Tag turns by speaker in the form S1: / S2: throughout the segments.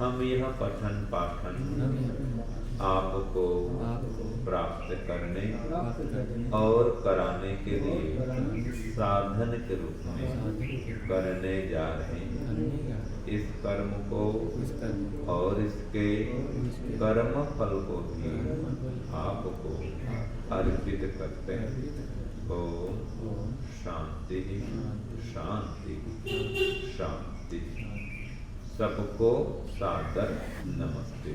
S1: हम यह पठन पाठन आपको प्राप्त करने और कराने के लिए साधन के रूप में करने जा रहे हैं। इस कर्म को और इसके कर्म फल को भी आपको अर्पित करते हैं। ओम शांति शांति शांति। सबको सादर नमस्ते।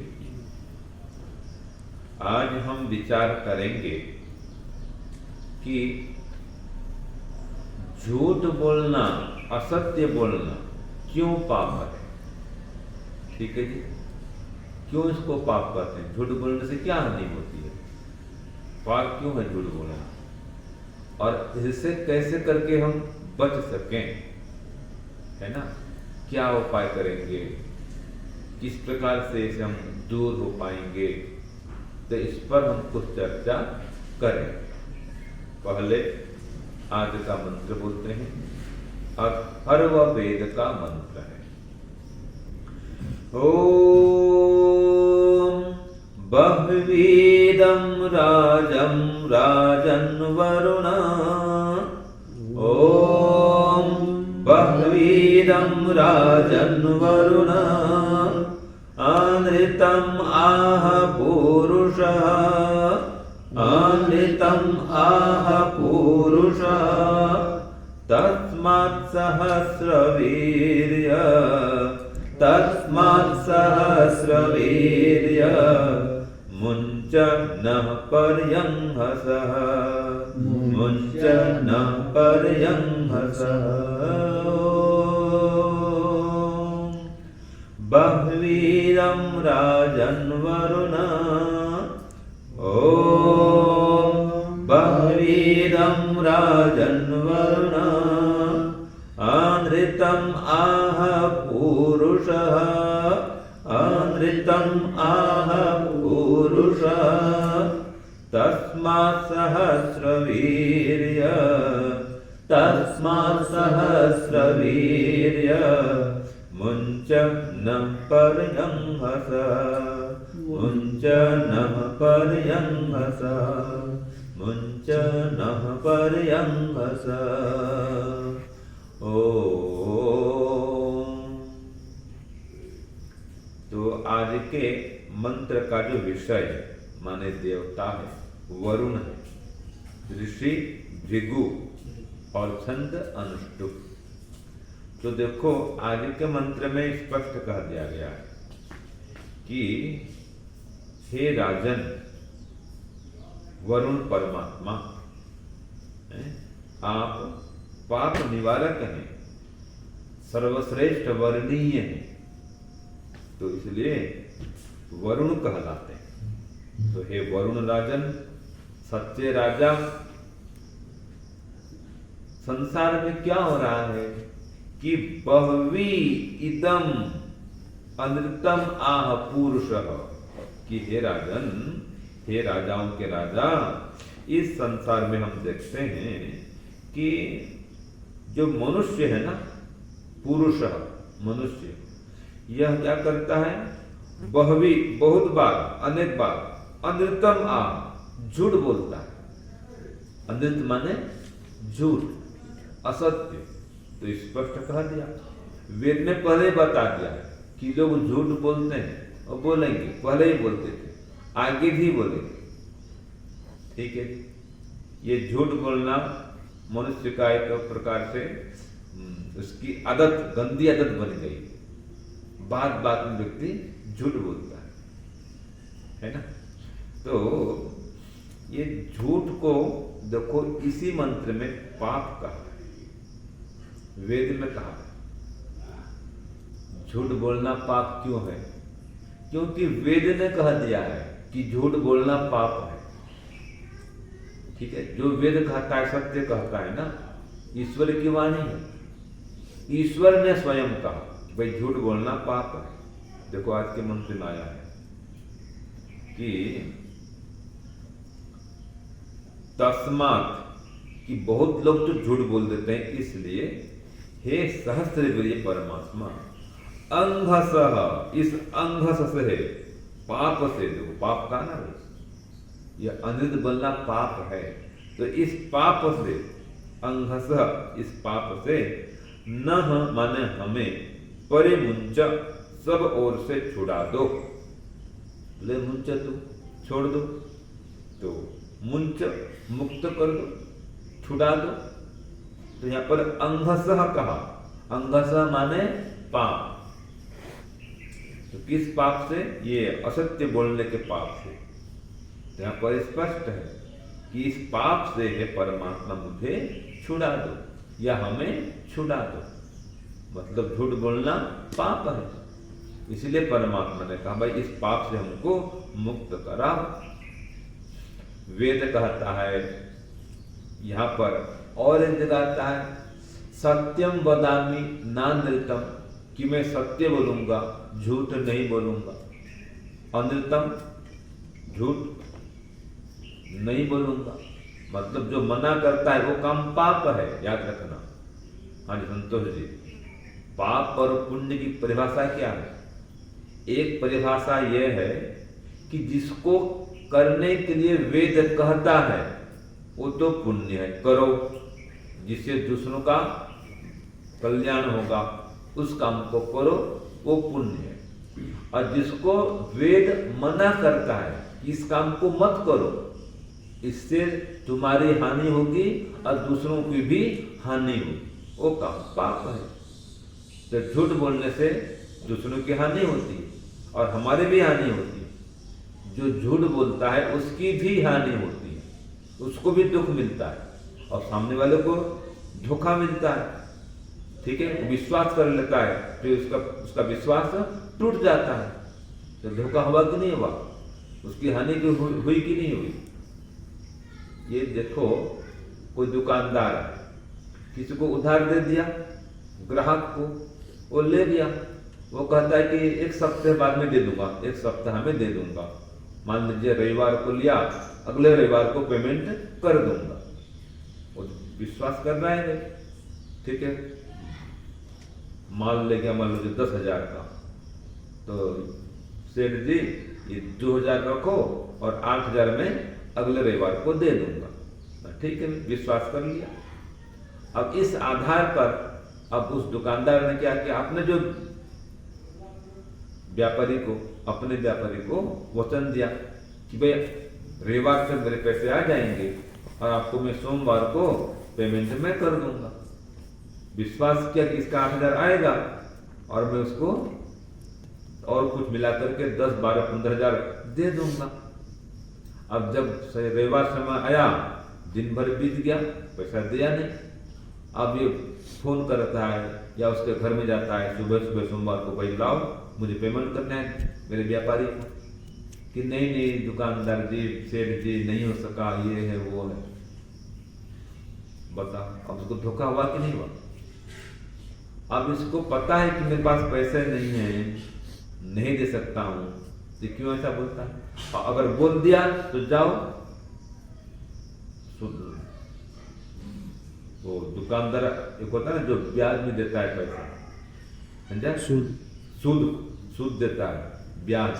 S1: आज हम विचार करेंगे कि झूठ बोलना, असत्य बोलना क्यों पाप है। ठीक है जी, क्यों इसको पाप कहते हैं? झूठ बोलने से क्या हानि होती है? पाप क्यों है झूठ बोलना, और इससे कैसे करके हम बच सकें, है ना? क्या उपाय करेंगे, किस प्रकार से इसे हम दूर हो पाएंगे, तो इस पर हम कुछ चर्चा करें। पहले आज का मंत्र बोलते हैं। अथर्व वेद का मंत्र है। ओम बह्वीदं राजं राजन् वरुण। ओम बह्वीदं राजन् वरुण। अनृतम् आह पूरुषः। अनृतम् आह पूरुषः। तस्मात् सहस्रवीर्य। तस्मात् सहस्रवीर्य। मुञ्च नः पर्यंहसः। मुञ्च नः पर्यंहसः। बह्वीरं राजन् वरुण। ओम बह्वीरं राजन् वरुण। अनृतम् आह पूरुषः। अनृतम् आह पूरुषः। तस्मात् सहस्रवीर्य। तस्मात् सहस्रवीर्य। मुञ्च नः पर्यंहसः। मुञ्च नः पर्यंहसः। मुञ्च नः पर्यंहसः। ओम। तो आज के मंत्र का जो विषय है, माने देवता है, वरुण है, ऋषि भृगु और छंद अनुष्टुप। तो देखो आज के मंत्र में स्पष्ट कह दिया गया है कि हे राजन, वरुण परमात्मा, आप पाप निवारक हैं, सर्वश्रेष्ठ वर्णीय हैं, तो इसलिए वरुण कहलाते हैं। तो हे वरुण राजन, सच्चे राजा, संसार में क्या हो रहा है कि बह्वी इदम अनृतम आह पुरुषः, कि हे राजन, हे राजाओं के राजा, इस संसार में हम देखते हैं कि जो मनुष्य है ना, पुरुष मनुष्य, यह क्या करता है? बह्वी बहुत बार, अनेक बार, अनृतम आह झूठ बोलता है। अनृत माने झूठ, असत्य। तो स्पष्ट कह दिया, वेद ने पहले बता दिया कि लोग झूठ बोलते हैं और बोलेंगे, पहले ही बोलते थे, आगे भी बोलेंगे। ठीक है, ये झूठ बोलना मनुष्य का एक प्रकार से उसकी आदत, गंदी आदत बन गई। बात बात में व्यक्ति झूठ बोलता है ना? तो ये झूठ को देखो इसी मंत्र में पाप कहा है, वेद में कहा है। झूठ बोलना पाप क्यों है? क्योंकि वेद ने कह दिया है कि झूठ बोलना पाप है। ठीक है, जो वेद कहता है सत्य कहता है ना, ईश्वर की वाणी है। ईश्वर ने स्वयं कहा भाई झूठ बोलना पाप है। देखो आज के मंत्र में आया है कि तस्मात्, कि बहुत लोग तो झूठ बोल देते हैं, इसलिए हे सहस्रवीर्य परमात्मा, अंघस, इस अंघस से, पाप से, देखो पाप का ना, यह अनृत बोलना पाप है, तो इस पाप से, अंघस, इस पाप से, न माने हमें, परिमुंच, सब ओर से छुड़ा दो। ले मुंच तू छोड़ दो, तो मुंच मुक्त कर दो, छुड़ा दो। तो यहां पर अंघस कहा, अंघस माने पाप। तो किस पाप से? ये असत्य बोलने के पाप से। तो यहां पर स्पष्ट है कि इस पाप से है परमात्मा मुझे छुड़ा दो या हमें छुड़ा दो। मतलब झूठ बोलना पाप है, इसलिए परमात्मा ने कहा भाई इस पाप से हमको मुक्त कराओ। वेद कहता है यहां पर, और एक जगह आता है सत्यम वदामि नानृतम, कि मैं सत्य बोलूंगा, झूठ नहीं बोलूंगा। अनृतम, झूठ नहीं बोलूंगा, मतलब जो मना करता है वो काम पाप है, याद रखना। हाँ जी संतोष जी, पाप और पुण्य की परिभाषा क्या है? एक परिभाषा यह है कि जिसको करने के लिए वेद कहता है वो तो पुण्य है, करो, जिससे दूसरों का कल्याण होगा उस काम को करो, वो पुण्य है। और जिसको वेद मना करता है इस काम को मत करो, इससे तुम्हारी हानि होगी और दूसरों की भी हानि होगी, वो काम पाप है। तो झूठ बोलने से दूसरों की हानि होती है और हमारे भी हानि होती है। जो झूठ बोलता है उसकी भी हानि होती है, उसको भी दुख मिलता है और सामने वाले को धोखा मिलता है। ठीक है, विश्वास कर लेता है तो उसका विश्वास टूट जाता है। तो धोखा हुआ कि नहीं हुआ, उसकी हानि हुई कि नहीं हुई। ये देखो, कोई दुकानदार किसी को उधार दे दिया, ग्राहक को, वो ले गया, वो कहता है कि एक सप्ताह बाद में दे दूंगा, एक सप्ताह में दे दूंगा। मान लीजिए रविवार को लिया, अगले रविवार को पेमेंट कर दूंगा। वो विश्वास कर रहा है, ठीक है, माल ले गया मान लीजिए 10,000 का, तो सेठ जी ये 2,000 रखो और 8,000 में अगले रविवार को दे दूंगा। ठीक है, विश्वास कर लिया। अब इस आधार पर अब उस दुकानदार ने क्या किया, आपने जो अपने व्यापारी को वचन दिया कि भाई रविवार से मेरे पैसे आ जाएंगे और आपको मैं सोमवार को पेमेंट में कर दूंगा। विश्वास किया कि इसका 8,000 आएगा और मैं उसको और कुछ मिला करके 10, 12, 15,000 दे दूंगा। अब जब रविवार समय आया, दिन भर बीत गया, पैसा दिया नहीं। अब ये फोन करता है या उसके घर में जाता है सुबह सुबह सोमवार को, भाई लाओ मुझे पेमेंट करना है मेरे व्यापारी को। कि नहीं दुकानदार जी, सेठ जी, नहीं हो सका, ये है वो है। बता, अब उसको धोखा हुआ कि नहीं हुआ। अब इसको पता है कि मेरे पास पैसे नहीं है, नहीं दे सकता हूं, तो क्यों ऐसा बोलता है। और अगर बोल दिया तो जाओ, वो दुकानदार एक होता है ना जो ब्याज में देता है पैसा, समझा, सूद देता है, ब्याज।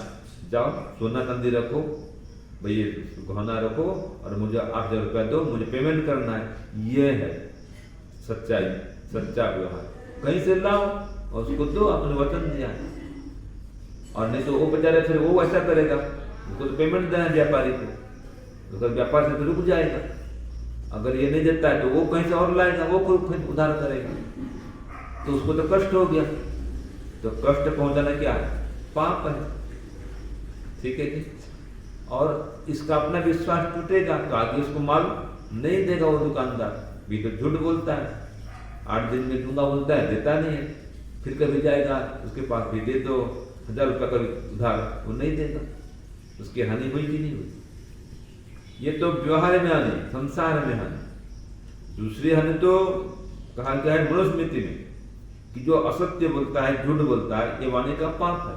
S1: जाओ सोना चांदी रखो, भाई गहना रखो और मुझे 8,000 रुपया दो, मुझे पेमेंट करना है। ये है सच्चाई, सच्चा व्यवहार। कहीं से लाओ और उसको दो, आपने वचन दिया है। और नहीं तो वो बेचारे फिर वो ऐसा करेगा, उसको तो पेमेंट देना है व्यापारी को, तो व्यापार से तो रुक जाएगा। अगर ये नहीं देता है तो वो कहीं से और लाएगा, वो कोई उधार करेगा, तो उसको तो कष्ट हो गया। तो कष्ट पहुंचाना क्या है, पाप है। ठीक है जी। और इसका अपना विश्वास टूटेगा तो आगे उसको माल नहीं देगा वो दुकानदार, भी तो झूठ बोलता है, 8 दिन में दूंगा बोलता है, देता नहीं है। फिर कभी जाएगा उसके पास भी दे दो 1000 रुपया कभी उधार, वो नहीं देगा, उसकी हानि हुई कि नहीं हुई। ये तो व्यवहार में हानि, संसार में हानि। दूसरी हानि तो कहा गया है मनुस्मृति में कि जो असत्य बोलता है, झूठ बोलता है, ये वाणी का पाप है।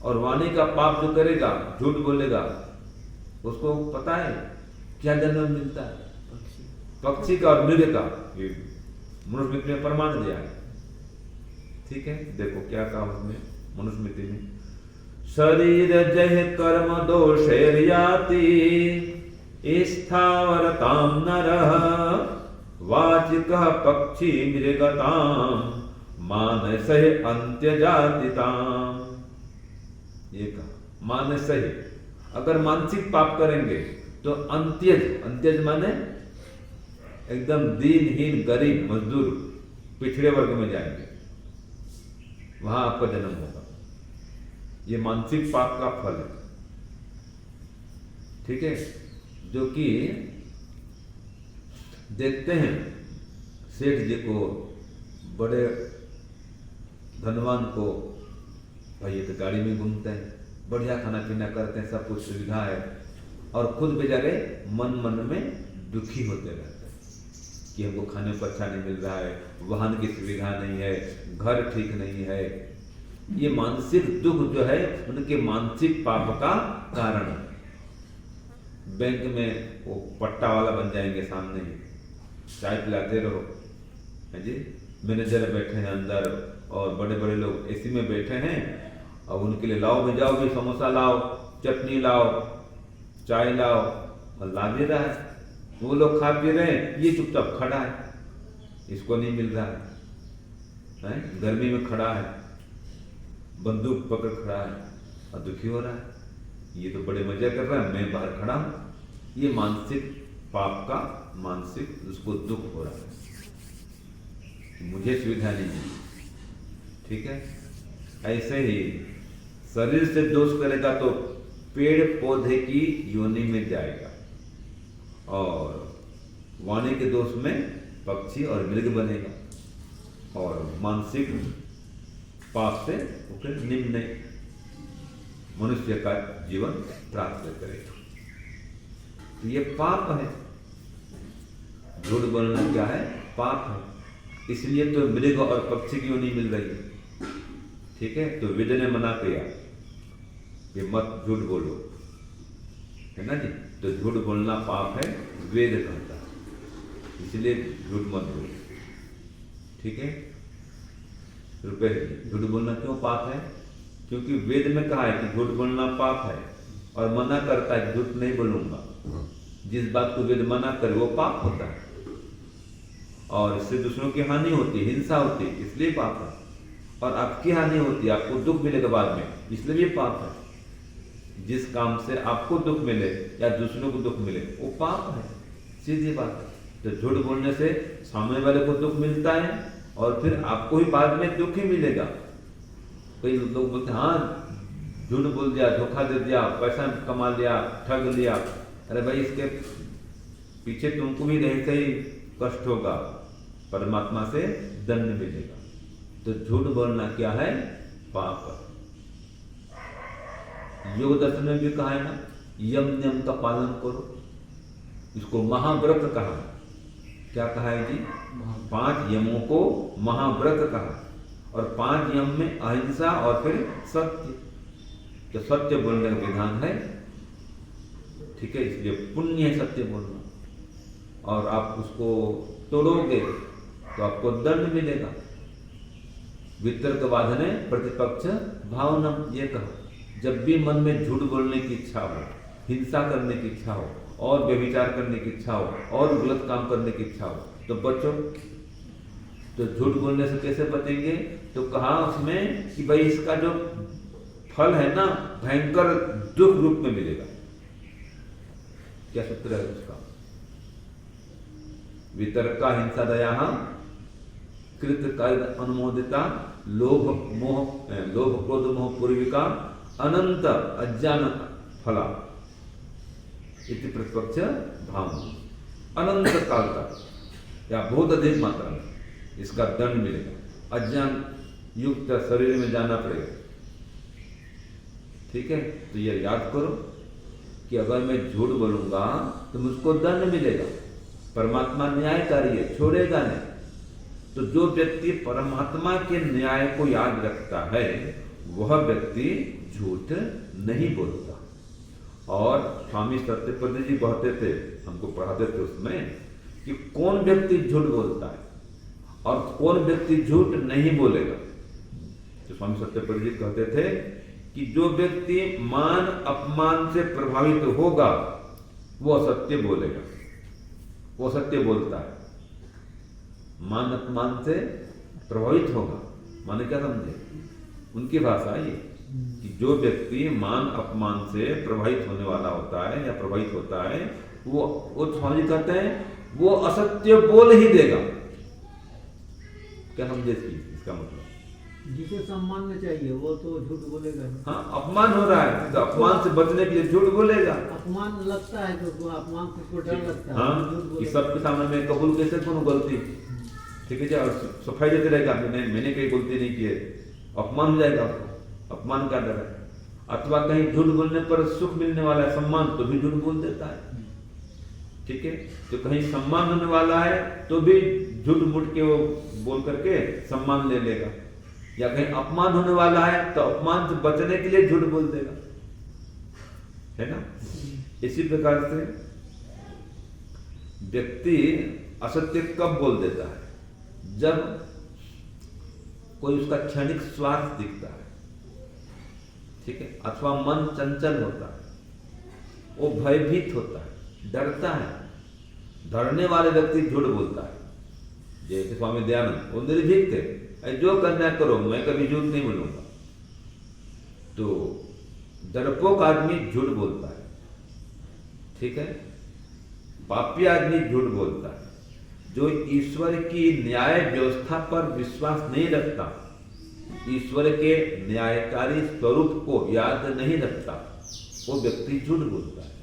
S1: और वाणी का पाप जो करेगा, झूठ बोलेगा, उसको पता है क्या जन्म मिलता है, पक्षी का और मृग का। ये मनुस्मृति में प्रमाण दिया है। ठीक है, देखो क्या कहा उसमें मनुस्मृति में, शरीर जय कर्म दोषैर्याति स्थावरतां नरः वाचिकः पक्षी मृगतां मानसः अंत्यजातिताम्। ये कहा मानसः, अगर मानसिक पाप करेंगे तो अंत्यज, अंत्यज माने एकदम दीनहीन गरीब मजदूर पिछड़े वर्ग में जाएंगे, वहां आपका जन्म होगा। ये मानसिक पाप का फल है। ठीक है, जो कि देखते हैं सेठ जी को, बड़े धनवान को, भाई ये तो गाड़ी में घूमते हैं, बढ़िया खाना पीना करते हैं, सब कुछ सुविधा है, और खुद बेचारे मन मन में दुखी होते रहते हैं कि हमको खाने को अच्छा नहीं मिल रहा है, वाहन की सुविधा नहीं है, घर ठीक नहीं है। ये मानसिक दुख जो है उनके मानसिक पाप का कारण है। बैंक में वो पट्टा वाला बन जाएंगे, सामने ही चाय पिलाते रहो, है जी, मैनेजर बैठे हैं अंदर और बड़े बड़े लोग एसी में बैठे हैं, और उनके लिए लाओ भी, जाओ भी, समोसा लाओ, चटनी लाओ, चाय लाओ, और ला भी रहा है। वो लोग खा पी रहे हैं, ये चुपचाप खड़ा है, इसको नहीं मिल रहा है, गर्मी में खड़ा है, बंदूक पकड़ खड़ा है और दुखी हो रहा है। ये तो बड़े मजा कर रहा है, मैं बाहर खड़ा हूं। ये मानसिक पाप का मानसिक उसको दुख हो रहा है, मुझे सुविधा नहीं मिली। ठीक है, ऐसे ही शरीर से दोष करेगा तो पेड़ पौधे की योनि में जाएगा, और वाणी के दोष में पक्षी और मृग बनेगा, और मानसिक पाप से वो फिर निम्न मनुष्य का जीवन प्राप्त करेगा। तो ये पाप है, झूठ बोलना क्या है, पाप है। इसलिए तो मृग और पक्षी की योनि मिल रही है। ठीक है, तो वेद ने मना किया कि मत झूठ बोलो, है ना जी। तो झूठ बोलना पाप है, वेद कहता है, इसलिए झूठ मत बोलो। ठीक है, रुपए झूठ बोलना क्यों पाप है? क्योंकि वेद में कहा है कि झूठ बोलना पाप है, और मना करता है झूठ नहीं बोलूंगा। जिस बात को वेद मना करे वो पाप होता है, और इससे दूसरों की हानि होती है, हिंसा होती है, इसलिए पाप है। और आपकी हानि होती है, आपको दुख मिलेगा बाद में, इसलिए भी पाप है। जिस काम से आपको दुख मिले या दूसरों को दुख मिले वो पाप है, सीधी बात है। तो झूठ बोलने से सामने वाले को दुख मिलता है, और फिर आपको ही बाद में दुख ही मिलेगा। कई लोग बोलते हैं हाँ झूठ बोल दिया, धोखा दे दिया, पैसा कमा लिया, ठग लिया। अरे भाई, इसके पीछे तुमको भी रहते ही कष्ट होगा, परमात्मा से दंड मिलेगा। तो झूठ बोलना क्या है, पाप है। योग दर्शन में भी कहा है ना, यम नियम का पालन करो, इसको महाव्रत कहा। क्या कहा है जी? 5 यमों को महाव्रत कहा, और 5 यम में अहिंसा और फिर सत्य। तो सत्य बोलने का विधान है। ठीक है, इसलिए पुण्य है सत्य बोलना, और आप उसको तोड़ोगे तो आपको दंड मिलेगा। वितर्क बाधने प्रतिपक्ष भावनम, ये कहा। जब भी मन में झूठ बोलने की इच्छा हो, हिंसा करने की इच्छा हो, और व्यभिचार करने की इच्छा हो, और गलत काम करने की इच्छा हो, तो बचो। तो झूठ बोलने से कैसे बचेंगे? तो कहा उसमें कि भाई इसका जो फल है ना, भयंकर दुख रूप में मिलेगा। क्या सूत्र है उसका? वितर्का हिंसा दया कृत काल अनुमोदिता लोभ क्रोध मोह पूर्विका अनंत अज्ञान फला इति प्रतिपक्ष भाव। अनंत काल तक या बहुत अधिक मात्रा में इसका दंड मिलेगा। अज्ञान युक्त शरीर में जाना पड़ेगा। ठीक है, तो ये याद करो कि अगर मैं झूठ बोलूंगा तो मुझको दंड मिलेगा। परमात्मा न्यायकारी है, छोड़ेगा नहीं। तो जो व्यक्ति परमात्मा के न्याय को याद रखता है वह व्यक्ति झूठ नहीं बोलता। और स्वामी सत्यपति जी कहते थे, हमको पढ़ाते थे उसमें, कि कौन व्यक्ति झूठ बोलता है और कौन व्यक्ति झूठ नहीं बोलेगा। तो स्वामी सत्यपति जी कहते थे कि जो व्यक्ति मान अपमान से प्रभावित होगा वो असत्य बोलेगा, वो सत्य बोलता है। मान अपमान से प्रभावित होगा माने क्या समझे, उनकी भाषा ये कि जो व्यक्ति मान अपमान से प्रभावित होने वाला होता है या प्रभावित होता है वो स्वामी जी कहते हैं वो असत्य बोल ही देगा। क्या समझे इसका मतलब,
S2: जिसे सम्मान में चाहिए वो तो झूठ बोलेगा।
S1: हाँ, अपमान हो रहा है तो अपमान से बचने के लिए झूठ बोलेगा।
S2: अपमान लगता है तो अपमान को डर लगता है।
S1: हाँ, कि सबके सामने मैं कबूल कैसे करूं गलती। ठीक है, और सफाई देते रहेगा मैंने कोई गलती नहीं की है, अपमान हो जाएगा आपको, अपमान का डर है। अथवा कहीं झूठ बोलने पर सुख मिलने वाला है, सम्मान, तो भी झूठ बोल देता है। ठीक है, तो कहीं सम्मान होने वाला है तो भी झूठ मूठ के वो बोल करके सम्मान ले लेगा, या कहीं अपमान होने वाला है तो अपमान से बचने के लिए झूठ बोल देगा, है ना। इसी प्रकार से व्यक्ति असत्य कब बोल देता है, जब कोई उसका क्षणिक स्वार्थ दिखता है। ठीक है, अथवा मन चंचल होता है, वो भयभीत होता है, डरता है। डरने वाले व्यक्ति झूठ बोलता है। जैसे स्वामी दयानंद, वो निर्भीक थे, जो करना करो, मैं कभी झूठ नहीं बोलूंगा। तो डरपोक आदमी झूठ बोलता है। ठीक है, पापी आदमी झूठ बोलता है। जो ईश्वर की न्याय व्यवस्था पर विश्वास नहीं रखता, ईश्वर के न्यायकारी स्वरूप को याद नहीं रखता, वो व्यक्ति झूठ बोलता है।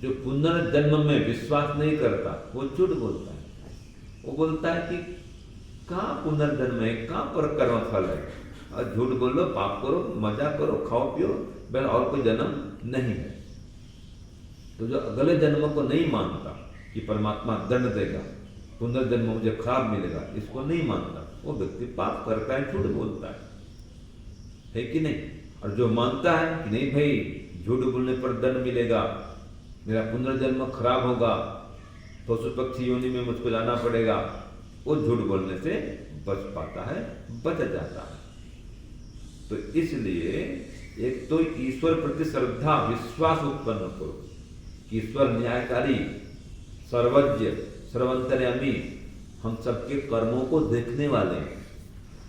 S1: जो पुनर्जन्म में विश्वास नहीं करता वो झूठ बोलता है। वो बोलता है कि कहाँ पुनर्जन्म है, कहाँ पर कर्म फल है, और झूठ बोलो, पाप करो, मजा करो, खाओ पियो, बस और कोई जन्म नहीं है। तो जो अगले जन्म को नहीं मानता कि परमात्मा दंड देगा, पुनर्जन्म मुझे खराब मिलेगा, इसको नहीं मानता, वो व्यक्ति पाप करता है, झूठ बोलता है कि नहीं। और जो मानता है कि नहीं भाई झूठ बोलने पर दंड मिलेगा, मेरा पुनर्जन्म खराब होगा, पशु पक्षी योनि में मुझको जाना पड़ेगा, वो झूठ बोलने से बच पाता है, बच जाता है। तो इसलिए एक तो ईश्वर प्रति श्रद्धा विश्वास उत्पन्न करो कि ईश्वर न्यायकारी, सर्वज्ञ, सर्वंतर्यामी, हम सबके कर्मों को देखने वाले हैं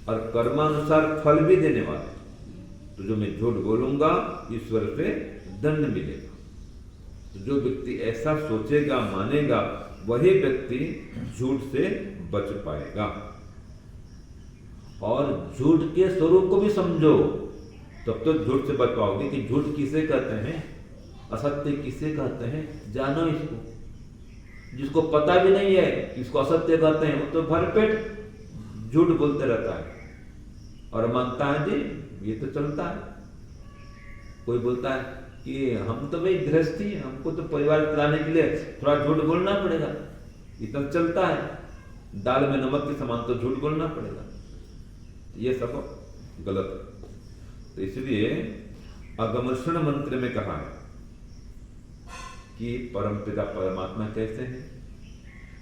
S1: और कर्मानुसार फल भी देने वाले हैं। तो जो मैं झूठ बोलूंगा ईश्वर से दंड मिलेगा। तो जो व्यक्ति ऐसा सोचेगा, मानेगा, वही व्यक्ति झूठ से बच पाएगा। और झूठ के स्वरूप को भी समझो, तब तो झूठ से बच पाओगे कि झूठ किसे कहते हैं, असत्य किसे कहते हैं, जानो इसको। जिसको पता भी नहीं है कि इसको असत्य कहते हैं, वो तो भरपेट झूठ बोलते रहता है और मानता है जी ये तो चलता है। कोई बोलता है कि हम तो भाई गृहस्थी हैं, हमको तो परिवार चलाने के लिए थोड़ा झूठ बोलना पड़ेगा, इतना चलता है, दाल में नमक के समान तो झूठ बोलना पड़ेगा। ये सब गलत है। तो इसलिए अगमर्षण मंत्र में कहा है कि परमपिता परमात्मा कैसे हैं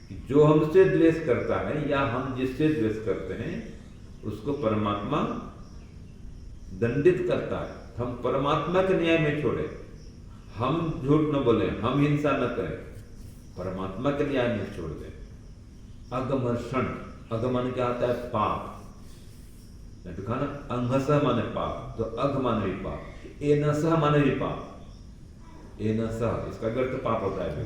S1: कि जो हमसे द्वेष करता है या हम जिससे द्वेष करते हैं उसको परमात्मा दंडित करता है। हम परमात्मा के न्याय में छोड़े, हम झूठ न बोले, हम हिंसा न करें, परमात्मा के न्याय में छोड़ दें। अगमर्षण, अगमन क्या आता है, पाप। तो कहा ना अंगस माने पाप, तो अघ माने भी पाप, एनस माने भी पाप। एनस इसका भी अर्थ पाप होता है।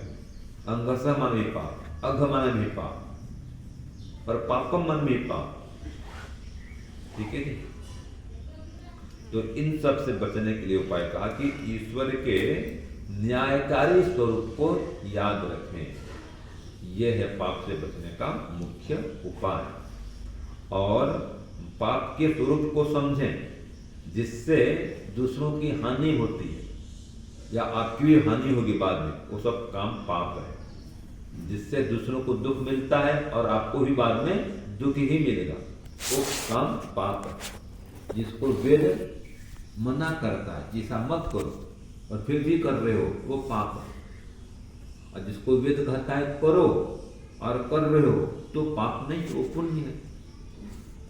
S1: अंगस माने भी पाप, अघ माने भी पाप, और पापम मन भी पाप। ठीक है जी। तो इन सब से बचने के लिए उपाय कहा कि ईश्वर के न्यायकारी स्वरूप को याद रखें। यह है पाप से बचने का मुख्य उपाय। और पाप के स्वरूप को समझें, जिससे दूसरों की हानि होती है या आपकी भी हानि होगी बाद में, वो सब काम पाप है। जिससे दूसरों को दुख मिलता है और आपको भी बाद में दुख ही मिलेगा, वो काम पाप है। जिसको वेद मना करता है ऐसा मत करो और फिर भी कर रहे हो, वो पाप है। और जिसको वेद कहता है करो और कर रहे हो, तो पाप नहीं, वो पुण्य है।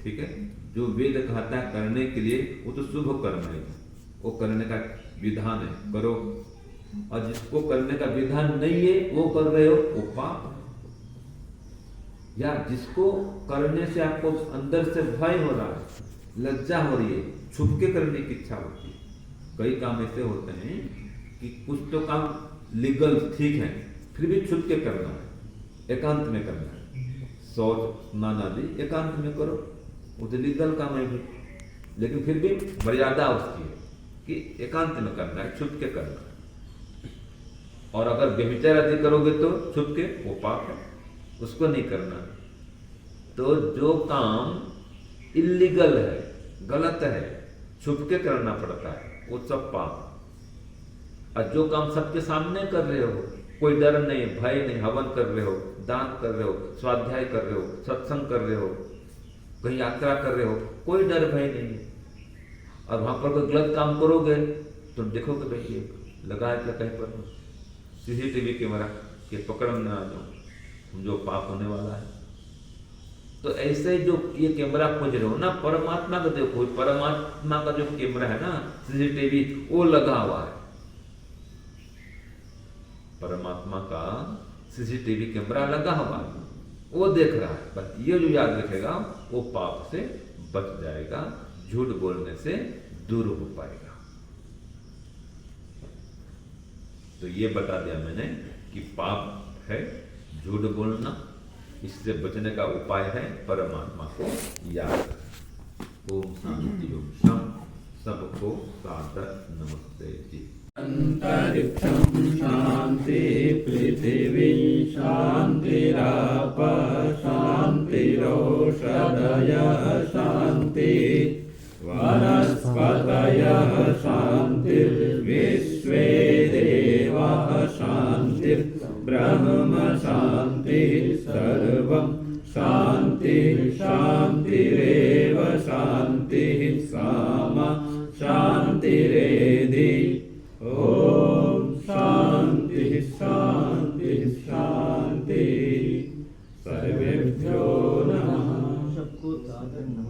S1: ठीक है, जो वेद कहता है करने के लिए, वो तो शुभ कर्म है, वो करने का विधान है, करो। और जिसको करने का विधान नहीं है, वो कर रहे हो, वो पाप है। या जिसको करने से आपको अंदर से भय हो रहा है, लज्जा हो रही है, छुप के करने की इच्छा होती है। कई काम ऐसे होते हैं कि कुछ तो काम लीगल ठीक है, फिर भी छुप के करना है, एकांत में करना है। शौच स्नान आदि एकांत में करो, वो तो लीगल काम है, लेकिन फिर भी मर्यादा उसकी है कि एकांत में करना है, छुप के करना है। और अगर व्यभिचार आदि करोगे तो छुप के, वो पाप है, उसको नहीं करना। तो जो काम इलीगल है, गलत है, छुप के करना पड़ता है, वो सब पाप। और जो काम सबके सामने कर रहे हो, कोई डर नहीं, भय नहीं, हवन कर रहे हो, दान कर रहे हो, स्वाध्याय कर रहे हो, सत्संग कर रहे हो, कहीं यात्रा कर रहे हो, कोई डर भय नहीं है। और वहां पर कोई गलत काम करोगे तो देखोगे भाई ये लगा है क्या कहीं पर CCTV कैमरा के पकड़ में ना आ जाओ, जो पाप होने वाला है। तो ऐसे जो ये कैमरा खोज रहे हो ना, परमात्मा का देखो, परमात्मा का जो कैमरा है ना CCTV, वो लगा हुआ है। परमात्मा का CCTV कैमरा लगा हुआ है, वो देख रहा है। बस ये जो याद रखेगा, वो पाप से बच जाएगा, झूठ बोलने से दूर हो पाएगा। तो ये बता दिया मैंने कि पाप है झूठ बोलना, इससे बचने का उपाय है परमात्मा को याद रखना। ओम शांति ओम शांति। सबको सादर नमस्ते जी।
S3: अंतरिक्षं शांति, पृथिवी शांतिराप शांतिरोषधयः शांति, वनस्पतयः शांतिर्विश्वे देवाः शांतिर्, ब्रह्म शांतिः, सर्वं शांति शांतिरेव शांतिः, सामा शांतिरेधि। ओम शांति शांति शांति। सर्वेभ्यो नमः।
S2: सबको सादर नमस्कार।